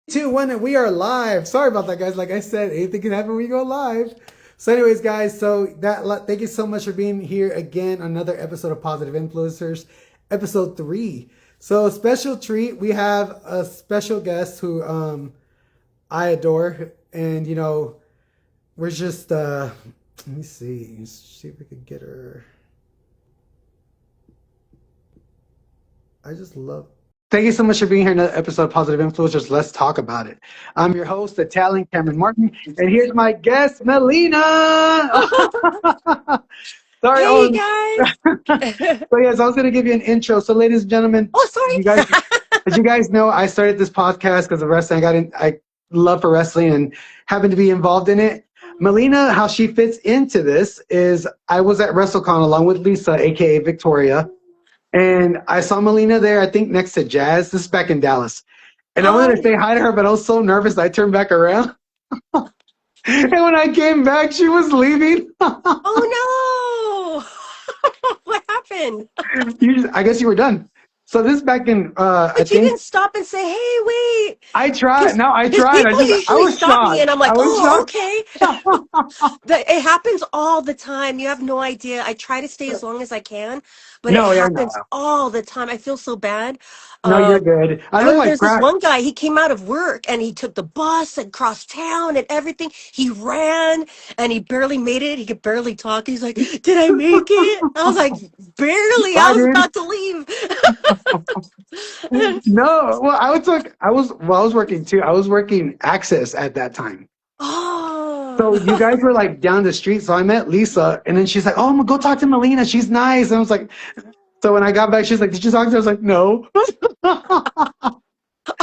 2, 1, and we are live. Sorry about that, guys. Like I said, anything can happen when we go live. So, anyways, guys, thank you so much for being here again. Another episode of Positive Influencers, episode 3. So, special treat. We have a special guest who I adore, and we're just let me see if we can get her. I just love. Thank you so much for being here in another episode of Positive Influencers. Let's talk about it. I'm your host, the Italian Camaron Martin, and here's my guest, Melina. Sorry. Hey guys. So yes, I was going to give you an intro. So, ladies and gentlemen, Oh, sorry. as you guys know, I started this podcast because of wrestling. I love for wrestling and happen to be involved in it. Melina, how she fits into this is I was at WrestleCon along with Lisa, aka Victoria. And I saw Melina there, I think next to Jazz. This is back in Dallas. And I wanted to say hi to her, but I was so nervous I turned back around. And when I came back, she was leaving. Oh no. What happened? I guess you were done. So this is back in, I But you think. didn't stop and say, "Hey, wait." I tried. No, I Because tried. people I usually was stop me, shocked. and I'm like, I was "Oh, shocked. okay." It happens all the time. You have no idea. I try to stay as long as I can, but it No, yeah, no. happens all the time. I feel so bad. No, you're Um, good. I I look remember like there's this crap. one guy, he came out of work and he took the bus and crossed town and everything. He ran and he barely made it. He could barely talk. He's like, "Did I make it?" I was like, "Barely." I Bye, was dude. about to leave. No, well, I was working too. I was working Access at that time. So Oh. you guys were like down the street. So I met Lisa, and then she's like, "Oh, I'm gonna go talk to Melina. She's nice." And I was like, so when I got back, she's like, "Did you talk to her?" I was like, "No."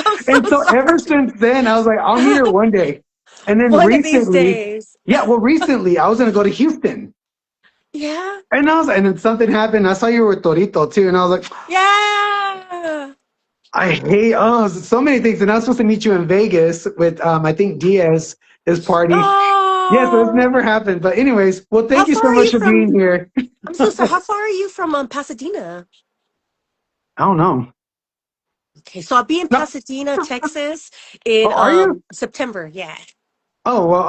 I'm so And so ever sorry. since then, I was like, "I'll meet her one day." And then One of these recently, days. yeah, well, recently I was gonna go to Houston, Yeah. and then something happened. I saw you were with Torito too, and I was like, Yeah. I hate so many things. And I was supposed to meet you in Vegas with I think Diaz, his party. Yeah, so it's Oh. never happened. But anyways, well, How thank you far so are much you for being from? here. I'm so sorry. How far are you from Pasadena? I don't know. Okay, so I'll be in No, Pasadena, Texas in oh, are you? September. Yeah. Oh well,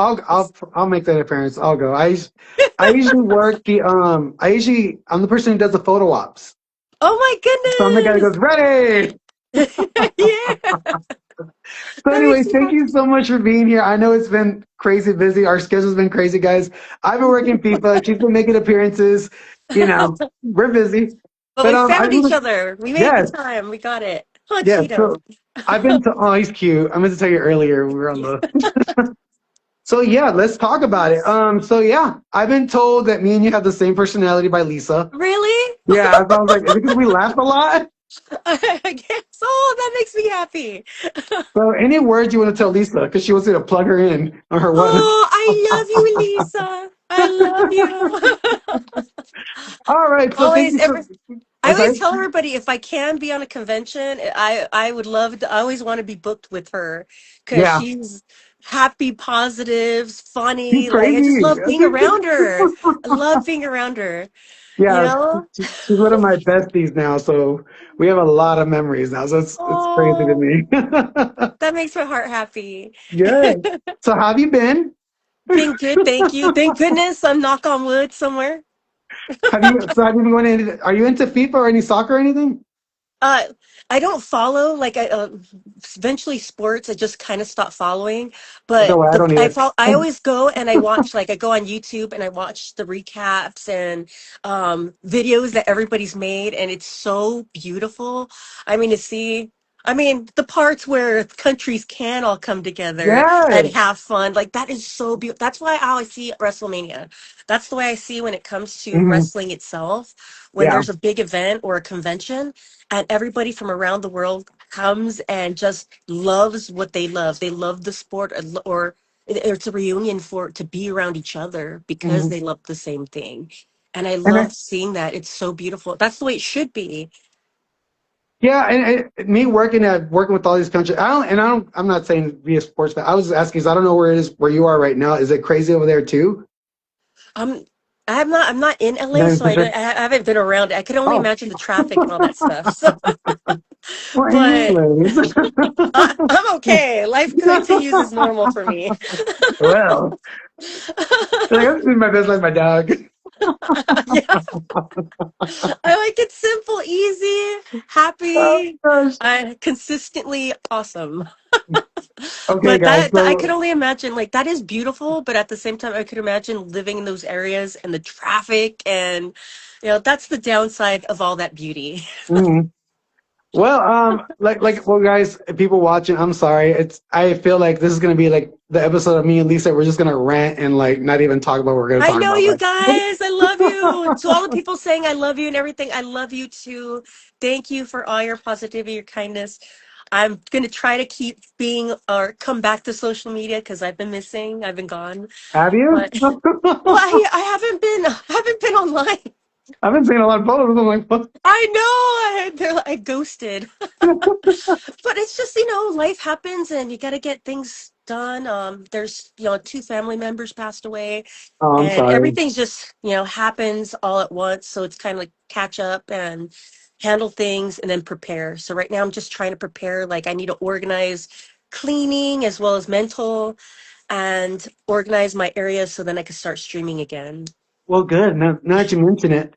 I'll make that appearance. I'll go. I usually work the I'm the person who does the photo ops. Oh my So I'm the guy that goodness. goes ready. Yeah. So That makes anyways, me thank you happy. so much for being here. I know it's been crazy busy. Our schedule's been crazy, guys. I've been working FIFA. She's been making appearances. We're busy. But But we I found each really, other. We made the yes, time. We got it. Oh, yes. Cheeto. So I've been to. Oh, he's cute. I meant to tell you earlier. We were on the. So yeah, let's talk about it. So yeah, I've been told that me and you have the same personality by Lisa. Really? Yeah, I was like, is it because we laugh a lot? I guess. Oh, that makes me happy. So any words you want to tell Lisa, because she wants you to plug her in on her one. Oh, I love you, Lisa. I love you. All right, so thank Always, you so. I I'm always sorry. tell everybody if I can be on a convention, I would love to. I always want to be booked with her because Yeah, she's happy, positive, she's funny. Like I just crazy. love being around her. I love being around her. You Yeah, know? she's one of my besties now, so we have a lot of memories now. So it's crazy to Oh, me. that makes my heart happy. Good. So how have you been? Been good, thank you. Thank goodness I'm knock on wood somewhere. Have you been going into? Are you into FIFA or any soccer or anything? Uh, I don't follow like eventually sports. I just kind of stopped following, No, but I don't either. I always go and I watch like I go on YouTube and I watch the recaps and videos that everybody's made, and it's so beautiful. I mean to see. I mean the parts where countries can all come together and Yes. have fun, like that is so beautiful. That's why I always see WrestleMania. That's the way I see when it comes to Hmm. wrestling itself. When Yeah. there's a big event or a convention and everybody from around the world comes and just loves what they love. They love the sport, or it's a reunion for to be around each other because Hmm. they love the same thing. And I And love seeing that. It's so beautiful. That's the way it should be. yeah, and me working with all these countries. I'm not saying be a sports fan. I was just asking because I don't know where it is where you are right now. Is it crazy over there too? Um, I'm not in LA, Not even so for sure. I haven't been around. I could only Oh, imagine the traffic and all that stuff. So Well, But anyways. I'm okay. Life continues as normal for me. Well, like, I'm living my best life, my dog. Yeah, I like it simple, easy, Oh happy, gosh. and consistently awesome. Okay, But guys. that I could So, only imagine, like, that is beautiful, but at the same time I could imagine living in those areas and the traffic, and that's the downside of all that beauty. mhm. Well, well, guys, people watching, I'm sorry. I feel like this is gonna be like the episode of me and Lisa. We're just gonna rant and like not even talk about what we're gonna I talk know about. you But guys. I love you. To all the people saying I love you and everything, I love you too. Thank you for all your positivity, your kindness. I'm gonna try to keep being or come back to social media because I've been missing. I've been gone. have you? But well, I haven't been online. I've been seeing a lot of photos. I'm like, what? I know. I ghosted. But it's just, life happens and you got to get things done. There's, two family members passed away Oh, I'm and sorry. everything's just, happens all at once. So it's kind of like catch up and handle things and then prepare. So right now I'm just trying to prepare. Like I need to organize cleaning as well as mental and organize my area so then I can start streaming again. Well, good. Now that you mention it,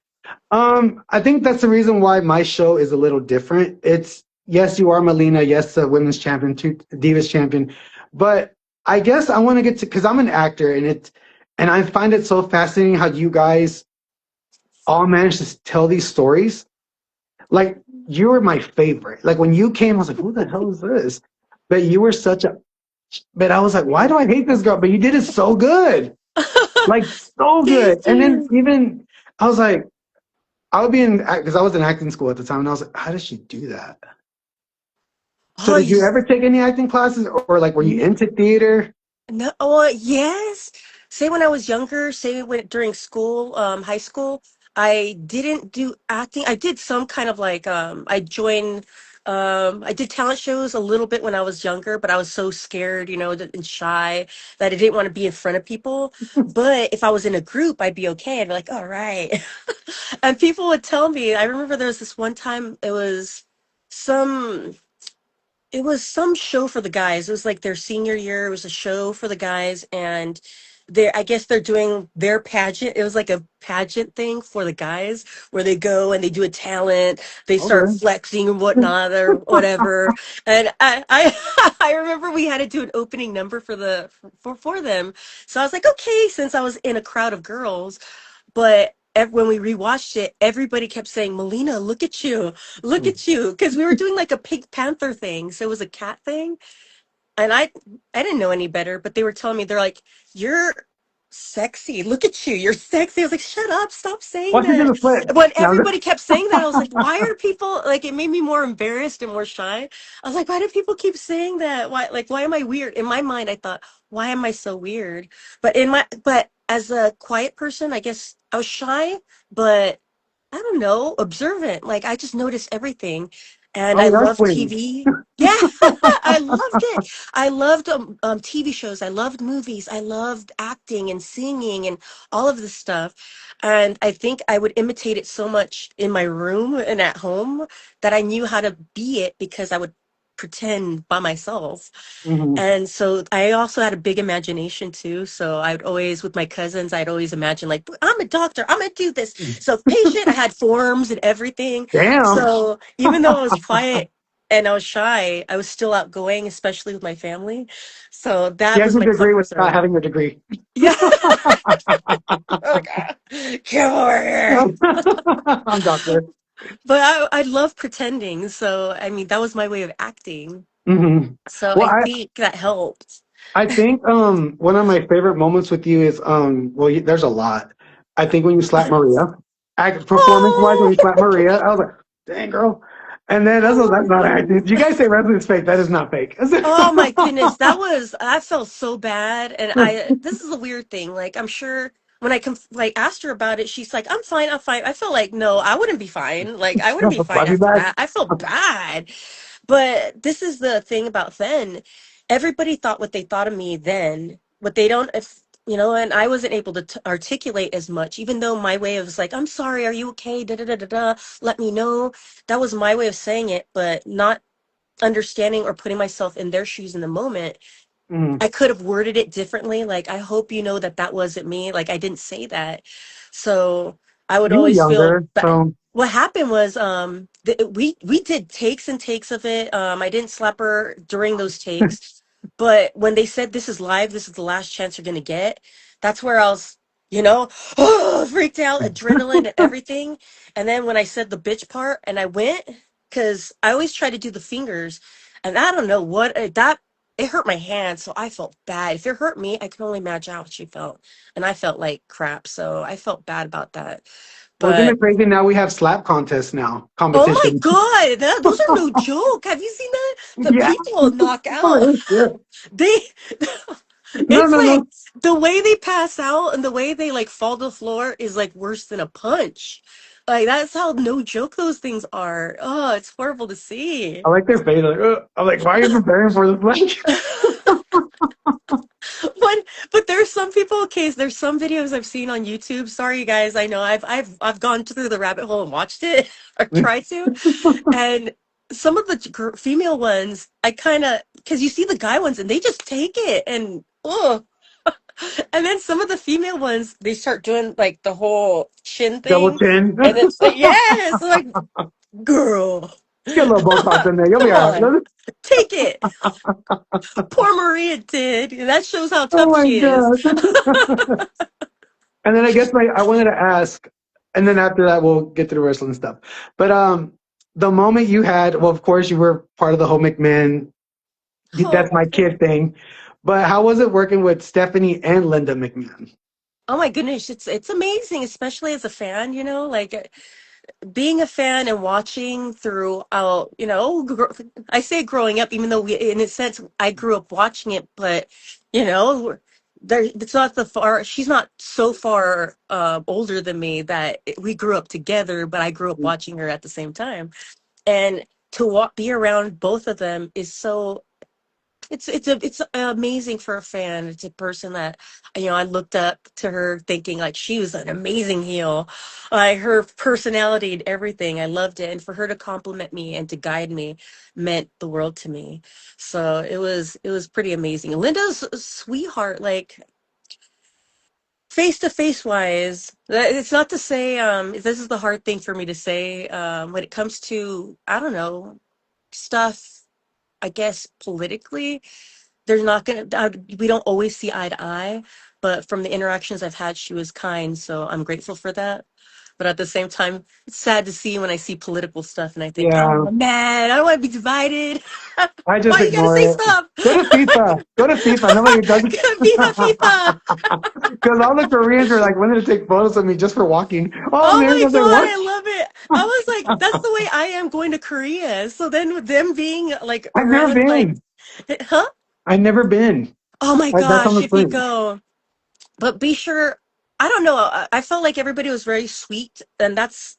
I think that's the reason why my show is a little different. It's yes, you are Melina, yes, the women's champion, two Divas champion, but I guess I want to get to because I'm an actor and I find it so fascinating how you guys all manage to tell these stories. Like you were my favorite. Like when you came, I was like, who the hell is this? But you were such a. But I was like, why do I hate this girl? But you did it so good, like so good. Thank And then you. even I was like. I would be in because I was in acting school at the time, and I was like, "How does she do that?" So, Oh, did you ever take any acting classes, or like, were you you, into theater? No, oh, yes. Say when I was younger, say when during school, high school, I didn't do acting. I did some kind of like I did talent shows a little bit when I was younger, but I was so scared, and shy that I didn't want to be in front of people. But if I was in a group, I'd be okay. I'd be like, all right. And people would tell me, I remember there was this one time some it was some show for the guys. It was like their senior year. It was a show for the guys, and I guess they're doing their pageant. It was like a pageant thing for the guys where they go and they do a talent, they start Okay. flexing and whatnot or whatever. And I remember we had to do an opening number for them. So I was like, okay, since I was in a crowd of girls, but when we rewatched it, everybody kept saying, Melina, look at you. Because we were doing like a Pink Panther thing. So it was a cat thing. And I didn't know any better, but they were telling me, they're like, you're sexy. Look at you. You're sexy. I was like, shut up. Stop saying Why don't you that. do the flip? When Now, everybody kept saying that, I was like, why are people like, it made me more embarrassed and more shy. I was like, why do people keep saying that? Why am I weird? In my mind, I thought, why am I so weird? But as a quiet person, I guess I was shy, but I don't know, observant. Like I just noticed everything. And oh, I we are love twins. TV. Yeah, I loved it. I loved TV shows. I loved movies. I loved acting and singing and all of this stuff. And I think I would imitate it so much in my room and at home that I knew how to be it because I would pretend by myself. Hmm. And so I also had a big imagination too. So I would always, with my cousins, I'd always imagine like, I'm a doctor, I'm gonna do this. So patient, I had forms and everything. Damn. So even though I was quiet and I was shy, I was still outgoing, especially with my family. So You that have was your my degree comfort without zone. having your degree. Yeah. Okay. Come over here. I'm doctor. But I love pretending. So I mean that was my way of acting. Hmm. So Well, I think that helped. I think one of my favorite moments with you is there's a lot. I think when you slap Maria, act performance wise when you slap Maria, I was like, dang girl. And then that's not Oh. acting. You guys say wrestling is fake. That is not fake. Oh my goodness, I felt so bad, and this is a weird thing. Like I'm sure when like asked her about it, she's like, "I'm fine, I'm fine." I felt like no, I wouldn't be fine. Like I wouldn't be fine I'll be after back. that. I felt bad. But this is the thing about then. Everybody thought what they thought of me then. What they don't, if and I wasn't able to articulate as much, even though my way of was like, I'm sorry, are you okay? Da da da da da. Let me know. That was my way of saying it, but not understanding or putting myself in their shoes in the moment. Mm. I could have worded it differently. Like, I hope you know that that wasn't me. Like, I didn't say that. So I would You were always feel younger, bad. so What happened was, we did takes and takes of it. I didn't slap her during those takes, but when they said this is live, this is the last chance you're gonna get. That's where I was, you know, freaked out, adrenaline and everything. And then when I said the bitch part, and I went, because I always try to do the fingers, and I don't know what that it hurt my hand, so I felt bad. If it hurt me, I can only imagine how she felt. And I felt like crap, so I felt bad about that. well, isn't But it crazy? Now we have slap contests now, oh my competition. God, those are no joke. Have you seen that? The Yeah. people knock out. Oh, yeah. They, No, it's no, like no. the way they pass out and the way they like fall to the floor is like worse than a punch. Like that's how no joke those things are. Oh, it's horrible to see. I like their face. Like, I'm like, why are you preparing for this? Like, But there's some people. Okay, there's some videos I've seen on YouTube. Sorry, you guys. I know I've gone through the rabbit hole and watched it or tried to, and some of the female ones, I kind of because you see the guy ones and they just take it and oh, and then some of the female ones they start doing like the whole chin double thing, chin. and it's like yes, like girl, Get a little Botox in there. You'll be come all on, right. take it. Poor Maria did. That shows how Oh tough my she is. God. And then I guess I wanted to ask, and then after that we'll get to the wrestling stuff. But the moment you had, well, of course you were part of the whole McMahon, that's my Oh. kid thing. But how was it working with Stephanie and Linda McMahon? Oh my goodness, it's amazing, especially as a fan, like being a fan and watching throughout, I say growing up, even though in a sense I grew up watching it, but you know, there it's not she's not so far older than me that we grew up together, but I grew up watching her at the same time. And to be around both of them is so it's amazing for a fan. It's a person that I looked up to her thinking like she was an amazing heel. Like her personality and everything, I loved it. And for her to compliment me and to guide me meant the world to me. So it was pretty amazing. Linda's a sweetheart, like face to face wise. It's not to say this is the hard thing for me to say when it comes to I don't know stuff. I guess politically there's not gonna we don't always see eye to eye, but from the interactions I've had she was kind, so I'm grateful for that. But at the same time it's sad to see when I see political stuff and I think, Yeah, oh man, I don't want to be divided. I just Why you gotta say ignore it. stuff? Go to FIFA. Go to FIFA. Nobody does it. Viva FIFA. Because all the Koreans are like wanting to take photos of me just for walking. Oh, Oh there my goes their God, what? I love it. I was like, that's the way I am going to Korea. So then with them being like I've never around like been. huh? I've never been. Oh my That's on gosh, the if you plane. go. But be sure, I don't know, I felt like everybody was very sweet, and that's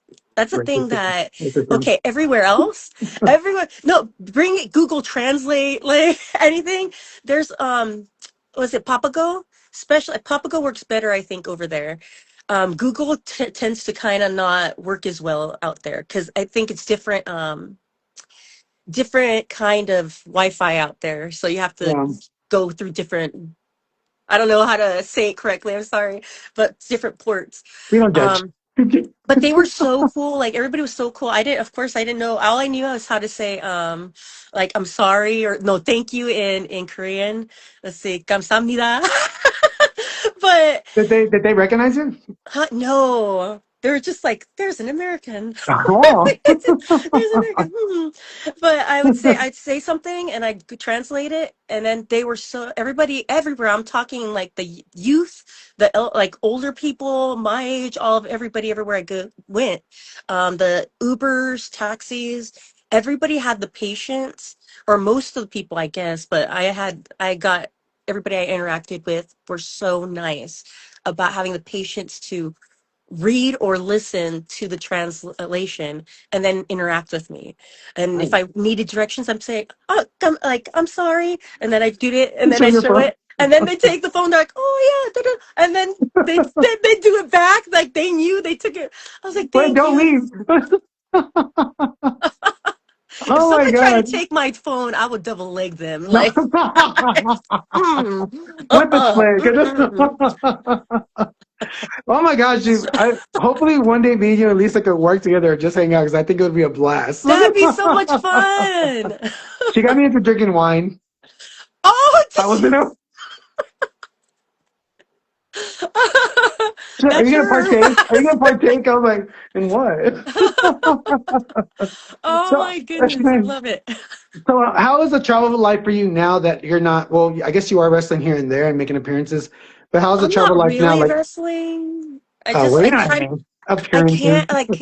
a thing that Racism. okay, everywhere else, everywhere, no, bring it Google Translate, like anything. There's was it Papago? Especially Papago works better, I think, over there. Google tends to kind of not work as well out there because I think it's different kind of Wi-Fi out there, so you have to Yeah, go through different, I don't know how to say it correctly. I'm sorry, but different ports. we don't judge. Um, but they were so cool. Like everybody was so cool. Of course, I didn't know. All I knew was how to say, like I'm sorry or no, thank you in Korean. Let's see, 감사합니다. But Did they recognize it? no, they were just like, there's an American. Oh, There's an American. But I'd say something and I'd translate it. And then they were so, everybody, everywhere. I'm talking like the youth, like older people, my age, all of everybody, everywhere went. The Ubers, taxis, everybody had the patience, or most of the people, I guess. But I got, everybody I interacted with were so nice about having the patience to read or listen to the translation and then interact with me. And if nice. I needed directions, I'm saying, oh, like, I'm sorry. And then I do it and then Show I your show phone. it. And then they take the phone, they're like, oh yeah, da-da. And then they do it back, like they knew they took it. I was like, Wait, thank don't you. leave. If Oh my someone tried to god. take my phone, I would double leg them. Like, With the mm-mm. sling. Oh my gosh, dude. Hopefully one day me and you and Lisa could work together and just hang out because I think it would be a blast. That'd be so much fun. She got me into drinking wine. Oh, I was in a, are not you gonna sure. partake? Are you gonna partake? I was like, in what? Oh So, my goodness, I love it. so how is the travel life for you now that you're not, well, I guess you are wrestling here and there and making appearances, but how's the I'm travel not life now? really Like, wrestling. well, I you're not try to, here. I Appearances. can't, like,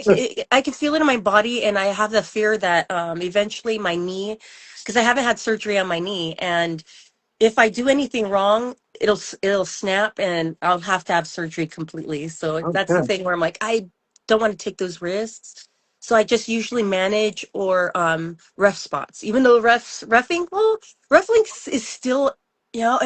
I can feel it in my body, and I have the fear that eventually my knee, because I haven't had surgery on my knee, and if I do anything wrong, it'll snap and I'll have to have surgery completely. So that's the Okay. thing where I'm like, I don't want to take those risks. So I just usually manage or ref spots. Even though refing, well, refing is still, you know,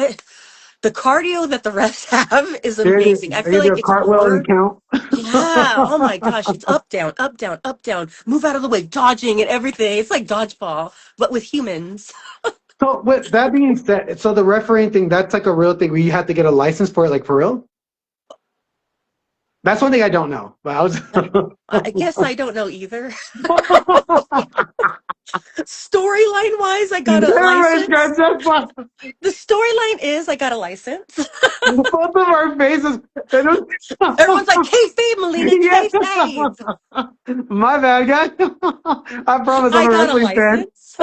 the cardio that the refs have is amazing. I Are feel you gonna do like a it's cartwheel and more, count? yeah. Oh my gosh, it's up, down, up, down, up, down. Move out of the way, dodging and everything. It's like dodgeball, but with humans. So with that being said, so the refereeing thing, that's like a real thing where you have to get a license for it, like for real? That's one thing I don't know. But I was I guess I don't know either. Storyline wise, I got a everybody's got license. just like The storyline is I got a license. both of our faces. It Everyone's like, was, kayfabe, Melina, yeah. kayfabe. My bad, guys. I promise I'm I a got a wrestling fan. license.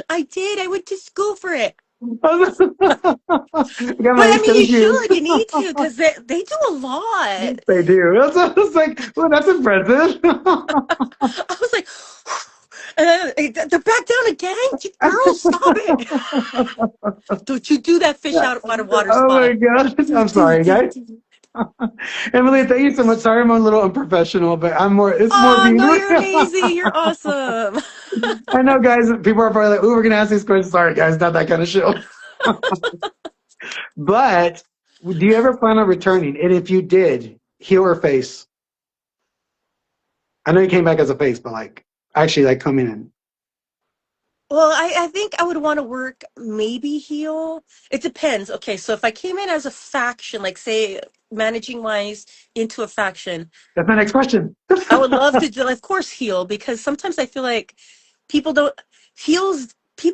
I did. I went to school for it. I got But my I mean, you HOQ. should. You need to because they do a lot. They do. I was like, well, that's impressive. I was like, they're back down again. Girl, stop it. Don't you do that fish out of water Oh my spot. God. Do, I'm do, sorry, do, guys. do. Emily, thank you so much. Sorry I'm a little unprofessional, but it's more Oh, being. no, you're amazing. You're awesome. I know, guys, people are probably like, ooh, we're going to ask these questions. Sorry, guys, not that kind of show. But do you ever plan on returning? And if you did, heel or face? I know you came back as a face, but like, actually, like coming in. Well, I think I would want to work maybe heel. It depends. Okay, so if I came in as a faction, like say managing wise into a faction, That's my next question. I would love to do, of course, heel because sometimes I feel like people don't heels.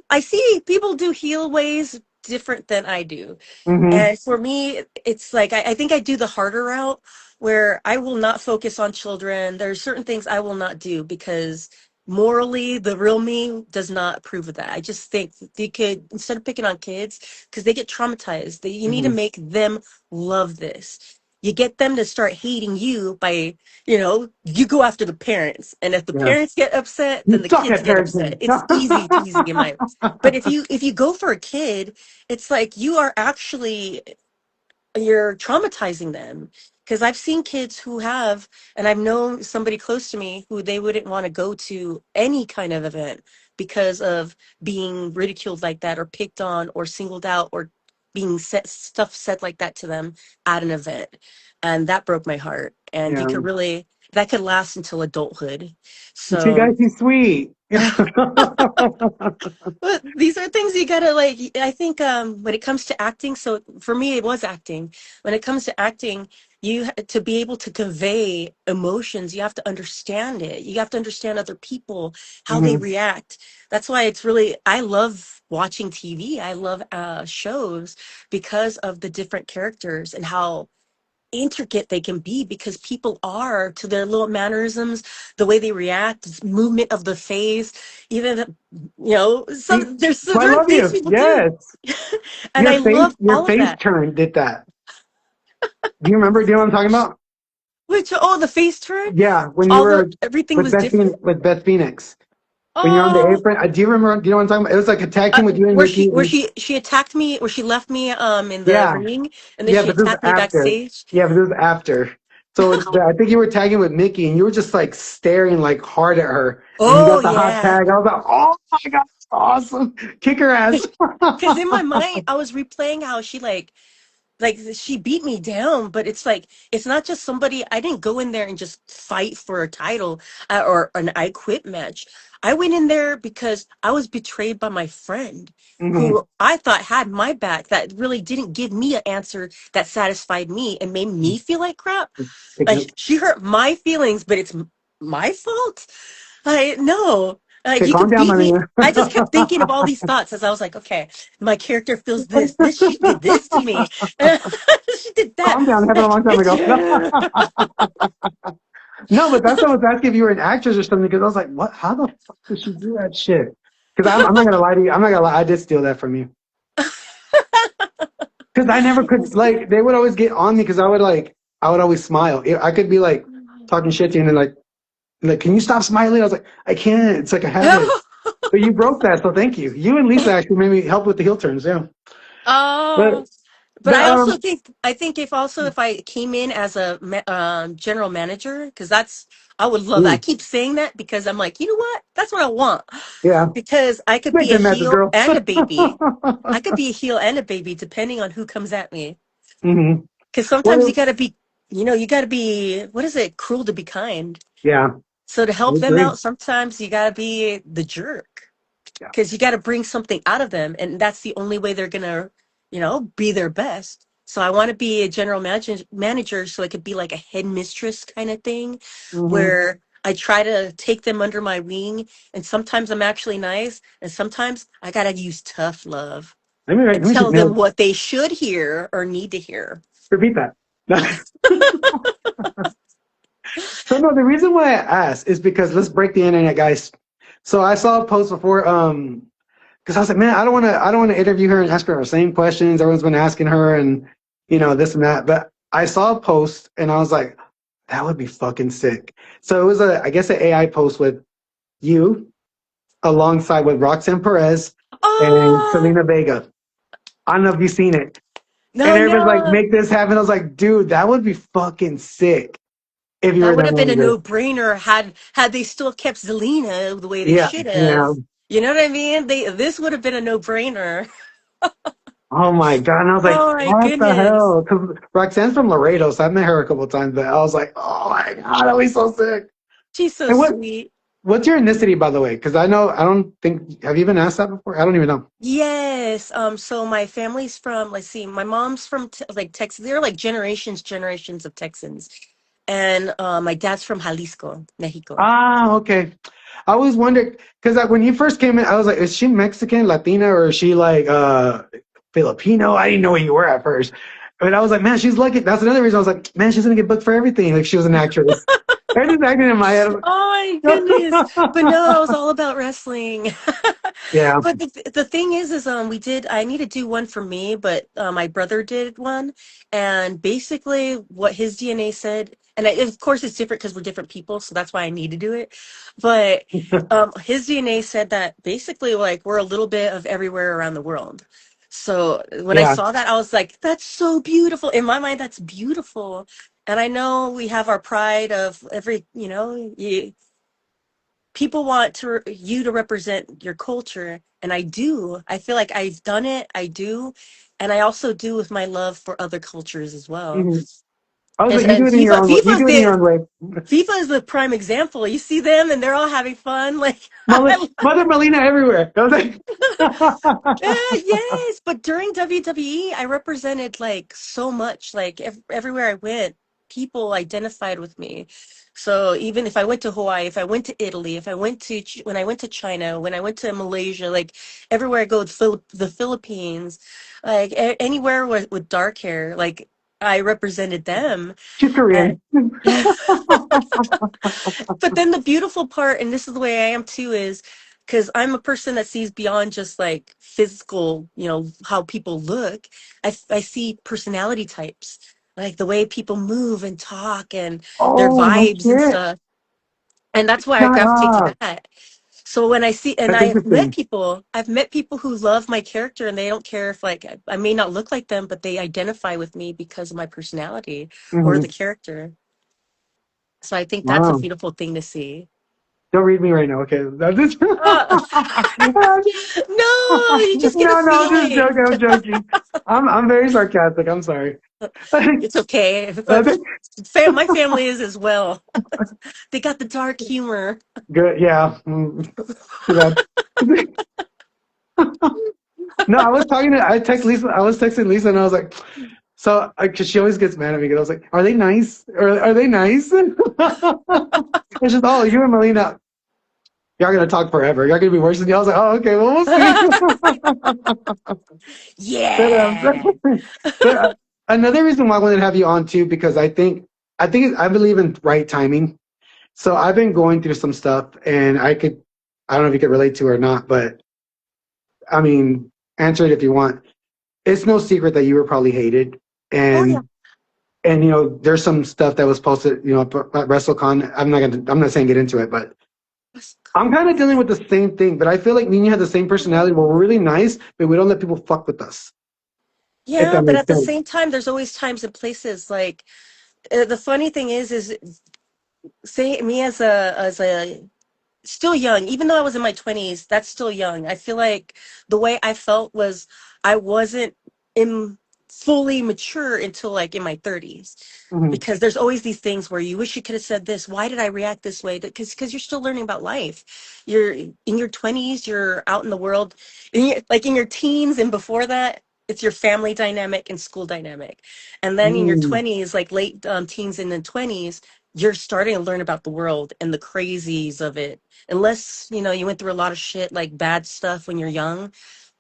I see people do heel ways different than I do. Hmm. And for me, it's like I think I do the harder route where I will not focus on children. There are certain things I will not do because morally, the real me does not approve of that. I just think that they could, instead of picking on kids, because they get traumatized, you need to Hmm. make them love this. You get them to start hating you by, you go after the parents. And if the Yeah. parents get upset, You then the suck kids at get upset. parenting. It's easy peasy in my. But if you go for a kid, it's like you are actually you're traumatizing them because I've seen kids who have, and I've known somebody close to me who they wouldn't want to go to any kind of event because of being ridiculed like that or picked on or singled out or being said like that to them at an event. And that broke my heart, and you Yeah. could really that could last until adulthood. See, So guys, he's sweet. but these are things you gotta like. I think when it comes to acting, so for me it was acting. When it comes to acting, to be able to convey emotions, you have to understand it. You have to understand other people, how they Hmm. react. That's why it's really I love watching TV. I love shows because of the different characters and how intricate they can be because people are to their little mannerisms, the way they react, movement of the face, even See, there's so I certain love things you. people do. Yes. And I love Your all of face that. turn did that. Do you remember? Do you know what I'm talking about? Which the face turn, Yeah, when you all the were everything was different. With Beth Phoenix. When you're on the Oh, apron, do you remember? Do you know what I'm talking about? It was like a tag team with you and where Mickey. she where And, she attacked me, where she left me in the yeah, ring, and then yeah, she but this was attacked me after. backstage. Yeah, but this was after. So I think you were tagging with Mickey, and you were just like staring like hard at her, and you Oh got the hot yeah. tag. I was like, oh my god! awesome. Kick her ass. Because in my mind, I was replaying how she like she beat me down, but it's like it's not just somebody. I didn't go in there and just fight for a title or an I quit match. I went in there because I was betrayed by my friend Hmm. who I thought had my back, that really didn't give me an answer that satisfied me and made me feel like crap. Take Like notes. she hurt my feelings, but it's my fault. I no. Okay, You calm could down, beat me. Melina. I just kept thinking of all these thoughts as I was like, okay, my character feels this. This she did this to me. She did that. Calm down. It happened a long time ago. No, but that's why I was asking if you were an actress or something, because I was like, what? How the fuck did she do that shit? Because I'm not gonna lie to you. I'm not gonna lie. I did steal that from you. Because I never could, like, they would always get on me because I would always smile. I could be like talking shit to you and then like, can you stop smiling? I was like, I can't. It's like a habit. But you broke that, so thank you. You and Lisa actually made me help with the heel turns. Yeah. But Oh, but but I also think if also if I came in as a general manager, because that's I would love that. I ooh, keep saying that because I'm like, you know what? That's what I want. yeah, Because I could make be a good matches, heel girl. and a baby. I could be a heel and a baby depending on who comes at me. Hmm. Because sometimes you Well, got to be, you got to be, what is it? Cruel to be kind. yeah, So to I help them agree. out, sometimes you got to be the jerk Yeah. because you got to bring something out of them. And that's the only way they're going to, be their best. So I want to be a general manager so it could be like a headmistress kind of thing Hmm. where I try to take them under my wing. And sometimes I'm actually nice. And sometimes I got to use tough love Let and me take tell them notes. what they should hear or need to hear. Repeat that. So no, the reason why I asked is because let's break the internet, guys. So I saw a post before, because I was like, man, I don't want to interview her and ask her the same questions everyone's been asking her, and this and that. But I saw a post, and I was like, that would be fucking sick. So it was I guess, an AI post with you alongside with Roxanne Perez and Oh, Selena Vega. I don't know if you've seen it, and no, everybody's like, no. make this happen. I was like, dude, that would be fucking sick if you That were would that have been a manager. no-brainer had they still kept Zelina the way they Yeah, should yeah. have. You know what I mean? This would have been a no-brainer. Oh my God. And I was like, Oh my what the goodness. hell? Because Roxanne's from Laredo, so I met her a couple of times, but I was like, oh my God, that was so sick. She's so And sweet. what's your ethnicity, by the way? Because I don't think, have you been asked that before? I don't even know. Yes. So my family's from, let's see, my mom's from like Texas. They're like generations of Texans. And my dad's from Jalisco, Mexico. Ah, okay. I always wondered, because like, when you first came in, I was like, is she Mexican, Latina, or is she like Filipino? I didn't know who you were at first. But I was like, man, she's lucky. That's another reason I was like, man, she's gonna get booked for everything. Like she was an actress. Everything's acting in my head. Oh my goodness. But no, it was all about wrestling. Yeah, But the thing is I need to do one for me, but my brother did one. And basically what his DNA said, and of course it's different because we're different people, so that's why I need to do it. But his DNA said that basically like we're a little bit of everywhere around the world. So when I yeah. saw that, I was like, that's so beautiful. In my mind, that's beautiful. And I know we have our pride of every, people want you to represent your culture, and I do. I feel like I've done it. I do, and I also do with my love for other cultures as well. Mhm. I was And, like, you do and it in your FIFA, own way. You do it in your own way. FIFA is the prime example. You see them, and they're all having fun. Like, Mother Melina everywhere. I was like, Yes, but during WWE, I represented like so much. Like everywhere I went, people identified with me. So even if I went to Hawaii, if I went to Italy, if I went to when I went to China, when I went to Malaysia, like everywhere I go, the Philippines, like anywhere with dark hair, like I represented them. she's Korean. But then the beautiful part, and this is the way I am too, is because I'm a person that sees beyond just like physical, how people look. I see personality types, like the way people move and talk and their Oh, no vibes and shit. stuff. And that's why I Shut gravitate to up. that. So when I see, and That's interesting. I've met people who love my character and they don't care if like I may not look like them, but they identify with me because of my personality or Hmm. the character. So I think that's a Wow. beautiful thing to see. Don't read me right now, okay? I'm just, Uh, no, you just get a no, I'm just feeling. joking. I'm joking. I'm very sarcastic. I'm sorry. It's okay. But my family is as well. They got the dark humor. Good. Yeah. Too bad. No, I text Lisa. I was texting Lisa, and I was like, so because she always gets mad at me, because I was like, are they nice? Or are they nice? It's just, oh, you and Melina, y'all gonna talk forever. Y'all gonna be worse than you. I was like, oh, okay, well, we'll see. But, Yeah. but another reason why I wanted to have you on too, because I believe in right timing. So I've been going through some stuff, and I don't know if you could relate to it or not, but I mean, answer it if you want. It's no secret that you were probably hated, Oh yeah. and there's some stuff that was posted, at WrestleCon. I'm not saying get into it, but I'm kind of dealing with the same thing. But I feel like me and you have the same personality. We're really nice, but we don't let people fuck with us. If Yeah, that but makes at the sense. same time, there's always times and places. Like the funny thing is say me as a still young, even though I was in my 20s, that's still young. I feel like the way I felt was I wasn't in fully mature until like in my 30s. Hmm. Because there's always these things where you wish you could have said this. Why did I react this way? Because you're still learning about life. You're in your 20s, you're out in the world. Like in your teens and before that, it's your family dynamic and school dynamic. And then in your Mm. 20s, like late teens and then 20s, you're starting to learn about the world and the crazies of it. Unless, you went through a lot of shit, like bad stuff when you're young,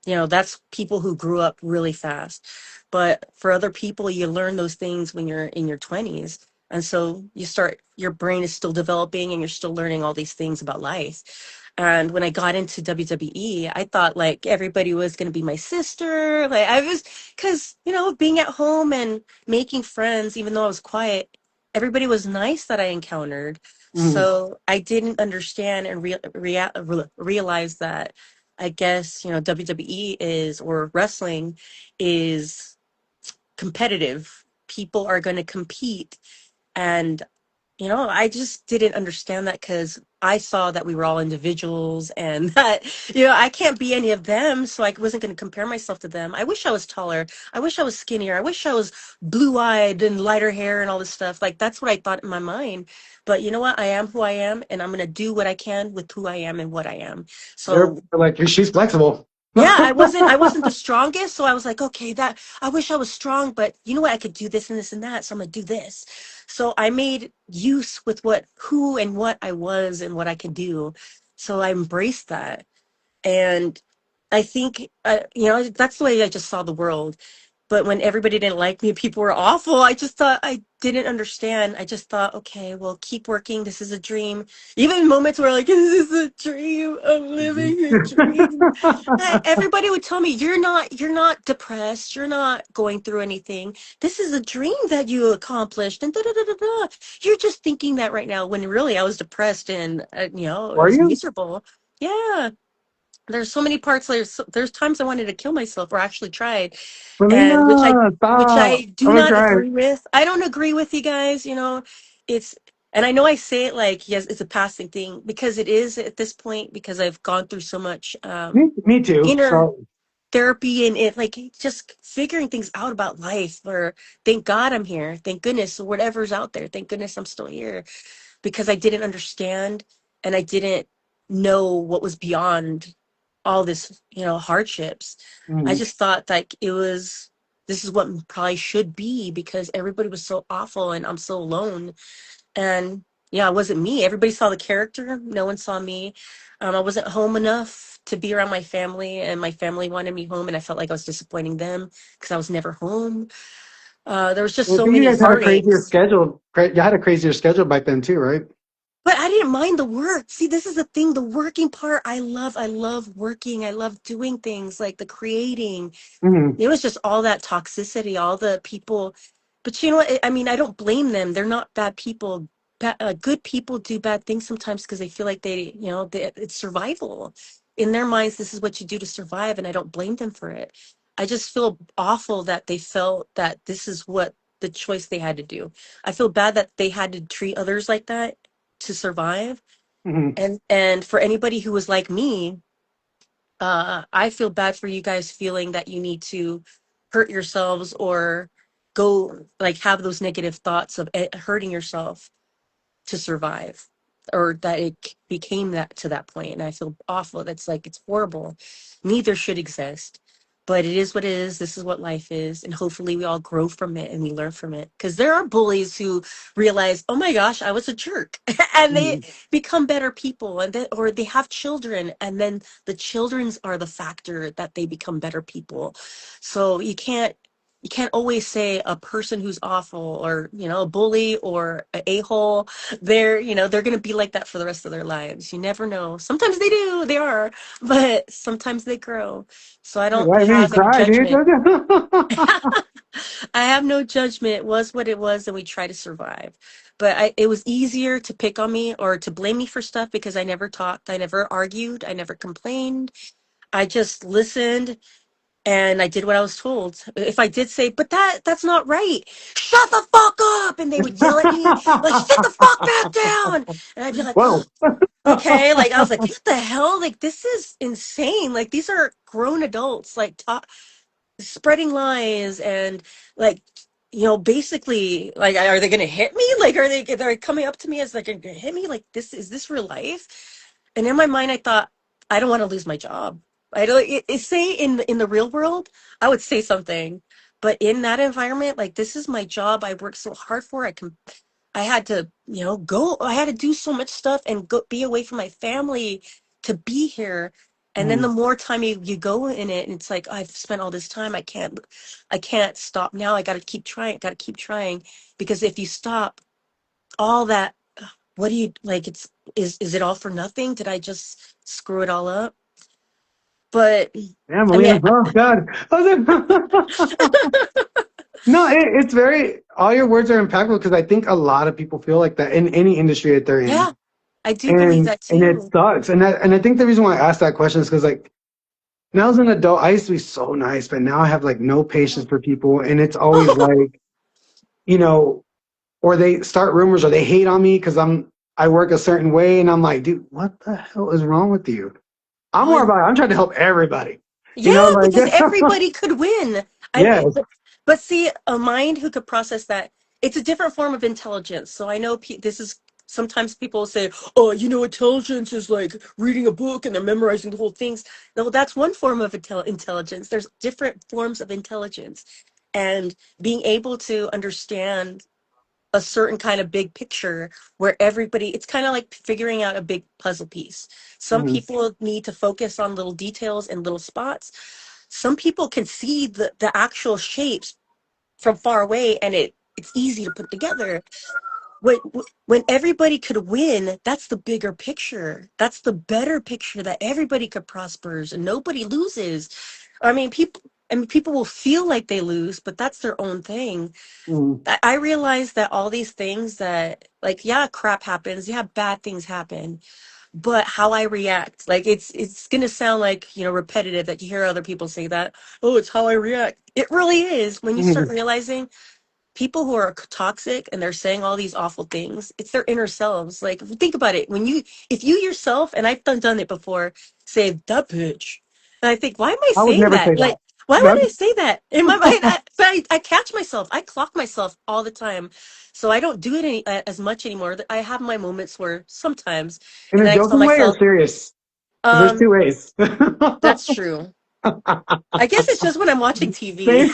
that's people who grew up really fast. But for other people, you learn those things when you're in your 20s. And so your brain is still developing and you're still learning all these things about life. And when I got into WWE, I thought like everybody was going to be my sister. Like I was, because, being at home and making friends, even though I was quiet, everybody was nice that I encountered. Mm. So I didn't understand and realize that I guess, WWE is, or wrestling is competitive. People are going to compete. And I just didn't understand that because I saw that we were all individuals and that, I can't be any of them. So I wasn't going to compare myself to them. I wish I was taller. I wish I was skinnier. I wish I was blue eyed and lighter hair and all this stuff. Like, that's what I thought in my mind. But you know what? I am who I am and I'm going to do what I can with who I am and what I am. They're So like, she's flexible. yeah, I wasn't the strongest, so I was like, okay, that I wish I was strong, but you know what? I could do this and this and that, so I'm gonna do this. So I made use with who and what I was and what I could do. So I embraced that. And I think, that's the way I just saw the world. But when everybody didn't like me, people were awful. I just thought I didn't understand. I just thought, okay, well, keep working. This is a dream. Even moments where like, this is a dream. I'm living a dream. Everybody would tell me, you're not depressed. You're not going through anything. This is a dream that you accomplished. And da da da da da. You're just thinking that right now, when really I was depressed and it Are was you? miserable. Yeah, there's so many parts. There's times I wanted to kill myself, or actually tried, and Melina, which I stop. do I'm gonna not cry. agree with. I don't agree with you guys. It's, and I know I say it like yes, it's a passing thing because it is at this point because I've gone through so much Me too. inner So, therapy and it like just figuring things out about life. Or thank God I'm here. Thank goodness whatever's out there. Thank goodness I'm still here because I didn't understand and I didn't know what was beyond all this, hardships. I mm. just thought like this is what probably should be because everybody was so awful and I'm so alone. And yeah, it wasn't me. Everybody saw the character. No one saw me. I wasn't home enough to be around my family, and my family wanted me home, and I felt like I was disappointing them because I was never home. There was just I so think you many guys had a crazier heartaches. schedule. You had a crazier schedule back then too, right? But I didn't mind the work. See, this is the thing, the working part I love. I love working. I love doing things like the creating. Mm-hmm. It was just all that toxicity, all the people. But you know what? I mean, I don't blame them. They're not bad people. Good people do bad things sometimes because they feel like it's survival. In their minds, this is what you do to survive, and I don't blame them for it. I just feel awful that they felt that this is what the choice they had to do. I feel bad that they had to treat others like that to survive. Mhm. And for anybody who was like me, I feel bad for you guys feeling that you need to hurt yourselves or go like have those negative thoughts of hurting yourself to survive, or that became that to that point. And I feel awful. That's like, it's horrible. Neither should exist, but it is what it is. This is what life is, and hopefully we all grow from it and we learn from it, because there are bullies who realize, oh my gosh, I was a jerk, and they Mhm. become better people, and then, or they have children, and then the children's are the factor that they become better people. So you can't always say a person who's awful, or a bully or a a-hole, they're going to be like that for the rest of their lives. You never know. Sometimes they are, but sometimes they grow. So I don't Why me have any cry, dude? judgment. I have no judgment. It was what it was, and we try to survive. But it was easier to pick on me or to blame me for stuff because I never talked, I never argued, I never complained. I just listened, and I did what I was told. If I did say, but that's not right, shut the fuck up, and they would yell at me like, sit the fuck back down, and I'd be like, oh, Whoa. okay. Like, I was like, what the hell? Like, this is insane. Like, these are grown adults, like, spreading lies, and like, basically, like, are they gonna hit me? Like, they're coming up to me as like, gonna hit me? Like, is this real life? And in my mind, I thought, I don't want to lose my job. I don't say in the real world, I would say something, but in that environment, like, this is my job. I worked so hard for it. I had to, go. I had to do so much stuff and go be away from my family to be here. And then the Mhm. more time you go in it, and it's like, I've spent all this time. I can't stop now. I got to keep trying. Got to keep trying, because if you stop, all that, what do you like? Is it all for nothing? Did I just screw it all up? But Yeah, I mean, Melina. Oh God. No, it's very. All your words are impactful because I think a lot of people feel like that in any industry that they're in, yeah, I do believe and that it too. sucks. And I think the reason why I asked that question is because like now as an adult, I used to be so nice, but now I have like no patience for people, and it's always like you know, or they start rumors or they hate on me because I work a certain way, and I'm like, dude, what the hell is wrong with you? I'm more Well, about I'm trying to help everybody. yeah, Like because everybody could win. yes. But see, a mind who could process that, it's a different form of intelligence. So I know this is, sometimes people say, "Oh, intelligence is like reading a book and they're memorizing the whole things." No, that's one form of intelligence. There's different forms of intelligence, and being able to understand a certain kind of big picture where everybody, it's kind of like figuring out a big puzzle piece. Some Mhm. people need to focus on little details and little spots. Some people can see the actual shapes from far away, and it's easy to put together. When everybody could win, that's the bigger picture. That's the better picture, that everybody could prospers and nobody loses. I mean, people will feel like they lose, but that's their own thing. Mhm. I realize that all these things that, like, yeah, crap happens, yeah, bad things happen, but how I react, like, it's gonna sound like, repetitive, that you hear other people say that, oh, it's how I react. It really is. When you start Mhm. realizing people who are toxic and they're saying all these awful things, it's their inner selves. Like, think about it. If you yourself, and I've done it before, say that bitch, and I think, why am I I would saying never that? say that. Like, why That would I say that in my mind? But I catch myself, I clock myself all the time, so I don't do it as much anymore. I have my moments where sometimes, in and a then I tell joking way or myself, serious? Because there's two um ways. that's true. I guess it's just when I'm watching TV. Same.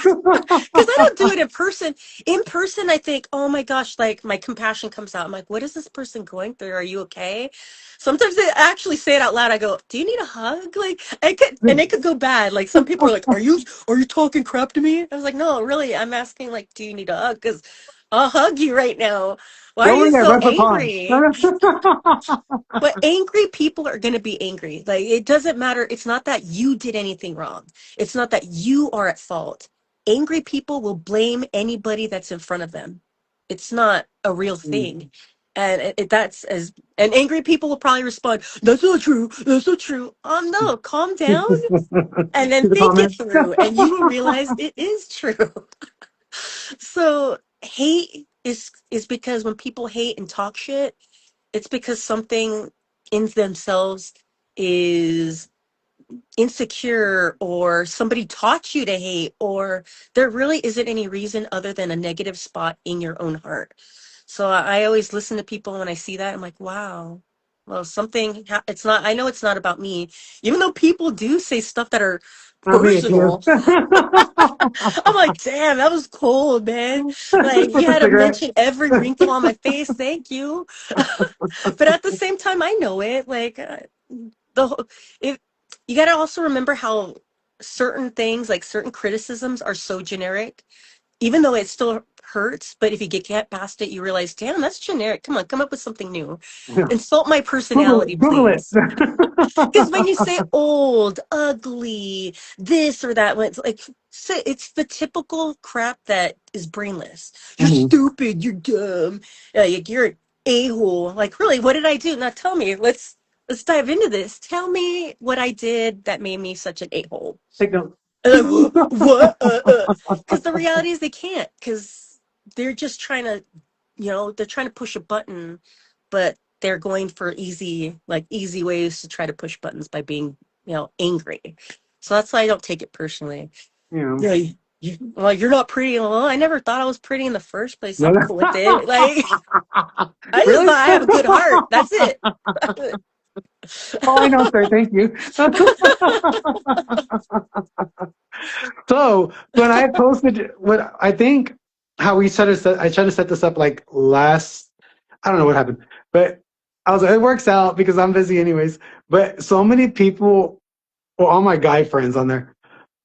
Because I don't do it in person. In person, I think, oh my gosh, like, my compassion comes out. I'm like, what is this person going through? Are you okay? Sometimes I actually say it out loud. I go, do you need a hug? Like, and it could go bad. Like, some people are like, are you talking crap to me? I was like, no, really, I'm asking, like, do you need a hug? Because I'll hug you right now. Why are Don't you worry, I so rest my palm. angry? But angry people are going to be angry. Like, it doesn't matter. It's not that you did anything wrong. It's not that you are at fault. Angry people will blame anybody that's in front of them. It's not a real thing. And that's as and angry people will probably respond, "That's not true. That's not true." No, calm down and See then the think it comments? through, and you will realize it is true. So hate is because when people hate and talk shit, it's because something in themselves is insecure, or somebody taught you to hate, or there really isn't any reason other than a negative spot in your own heart. So I always listen to people when I see that. I'm like, wow, well, it's not, I know it's not about me, even though people do say stuff that are I mean, it's you. personal. I'm like, damn, that was cold, man. Like, With you the had to cigarette. mention every wrinkle on my face. Thank you. But at the same time, I know it. Like, the whole, if you got to also remember how certain things, like certain criticisms, are so generic, even though it still hurts. But if you get past it, you realize, damn, that's generic. Come on, come up with something new. Yeah. Insult my personality, Google it. please. Because when you say old, ugly, this or that, when it's like, it's the typical crap that is brainless. You're Mhm. stupid. You're dumb. You're an a-hole. Like, really, what did I do? Now tell me. Let's dive into this. Tell me what I did that made me such an a-hole. Take notes. And like, what? Because the reality is they can't. Because they're just trying to, they're trying to push a button, but they're going for easy ways to try to push buttons by being, angry. So that's why I don't take it personally. Yeah. Yeah, well, you're not pretty. Well, I never thought I was pretty in the first place. I'm cool with it. Like, I just Really? thought I have a good heart. That's it. Oh, I know, sir. Thank you. So when I posted what I think how we I tried to set this up like last, I don't know what happened, but I was like, it works out because I'm busy anyways. But so many people, well, all my guy friends on there,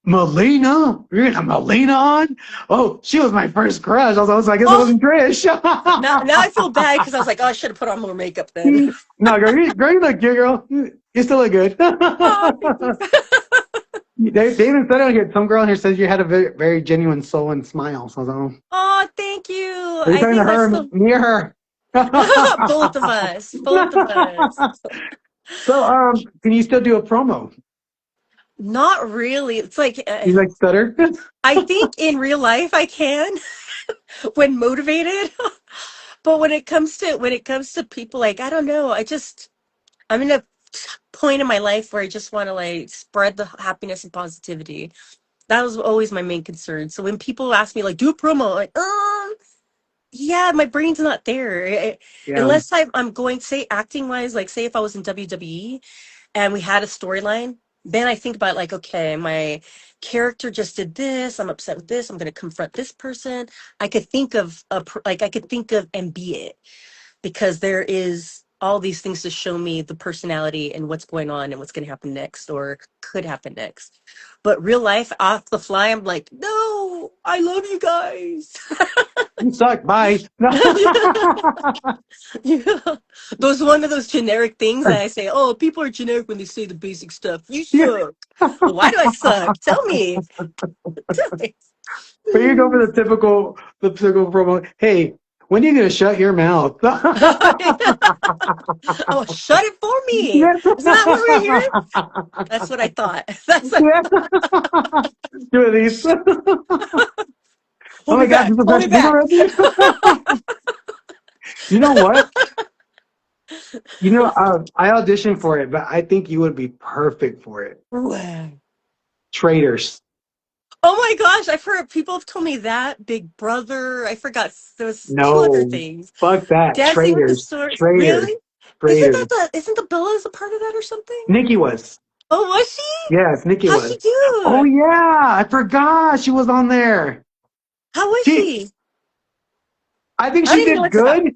Melina, you're gonna have Melina on? Oh, she was my first crush. I was like, I guess it Oh, wasn't Trish. now I feel bad because I was like, oh, I should have put on more makeup then. No, girl, you look good, girl. You still look good. Oh, thank you. They even said it here. Some girl in here says you had a very, very genuine soul and smile. So I was like, oh. Oh, thank you. Are you I talking to think that's her, the me or her? both of us. Both of us. So, can you still do a promo? Not really. It's like You like stutter? I think in real life I can when motivated, but when it comes to people, like, I don't know. I'm in a point in my life where I just want to like spread the happiness and positivity. That was always my main concern. So when people ask me like, do a promo, like, yeah, my brain's not there. Yeah. Unless I'm going, say, acting wise, like, say if I was in WWE and we had a storyline, then I think about like, okay, my character just did this. I'm upset with this. I'm going to confront this person. I could think of I could think of and be it, because there is all these things to show me the personality and what's going on and what's going to happen next or could happen next. But real life, off the fly, I'm like, no, I love you guys. You suck. Bye. Yeah. Those one of those generic things that I say, oh, people are generic when they say the basic stuff. You Yeah. suck. Well, why do I suck? Tell me. Tell me. But you go for the typical promo. Hey, when are you gonna shut your mouth? Oh, shut it for me. Yeah. Isn't that what we're hearing? That's what I thought. That's like, Yeah. Do these. Oh hold my me God, back. people Hold me brush people back. already? You know what? I auditioned for it, but I think you would be perfect for it. Wow. Traitors. Oh my gosh, I've heard people have told me that. Big Brother. I forgot there was two other No, things. fuck that. Dancing with the Traitors. Stars. Traitors. Really? Traitors. Isn't the Bella's a part of that or something? Nikki was. Oh, was she? Yes, Nikki How'd was. she do? Oh yeah, I forgot she was on there. How was She, she? I think I she don't even know did what it's about. good.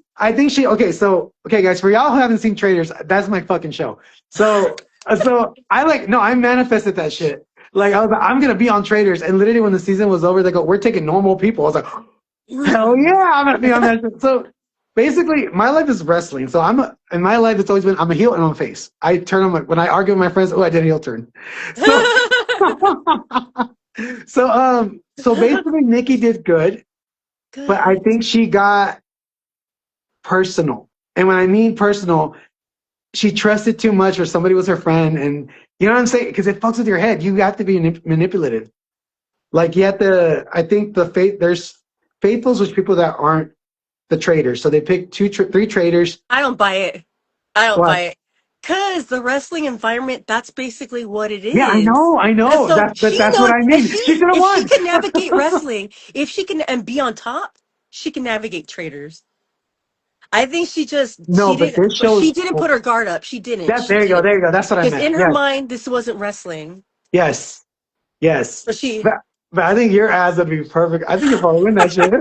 Okay, guys, for y'all who haven't seen Traitors, that's my fucking show. So I like, no, I manifested that shit. Like, I was like, I'm gonna be on Traitors, and literally when the season was over, they go, we're taking normal people. I was like, hell yeah, I'm gonna be on that shit. So basically, my life is wrestling. So in my life, it's always been, I'm a heel and I'm a face. I turn on when I argue with my friends, oh, I did a heel turn. So, so basically, Nikki did good, but I Good. think she got personal. And when I mean personal, she trusted too much, or somebody was her friend, and you know what I'm saying? Because it fucks with your head. You have to be manipulative. Like you have to. I think there's faithfuls, which people that aren't the traders. So they pick three traders. I don't buy it. I don't What? buy it. Cause the wrestling environment, that's basically what it Yeah, is. I And know. so she That's what knows I if mean. She should have if she won. can navigate wrestling, if she can and be on top, she can navigate traders. I think No, but this show is she didn't put her guard up. She didn't. that. She didn't. There you go. That's what I Because meant. in her Yes, mind, this wasn't wrestling. yes, yes. So she But, but I think your ads would be perfect. I think you'll probably win that shit.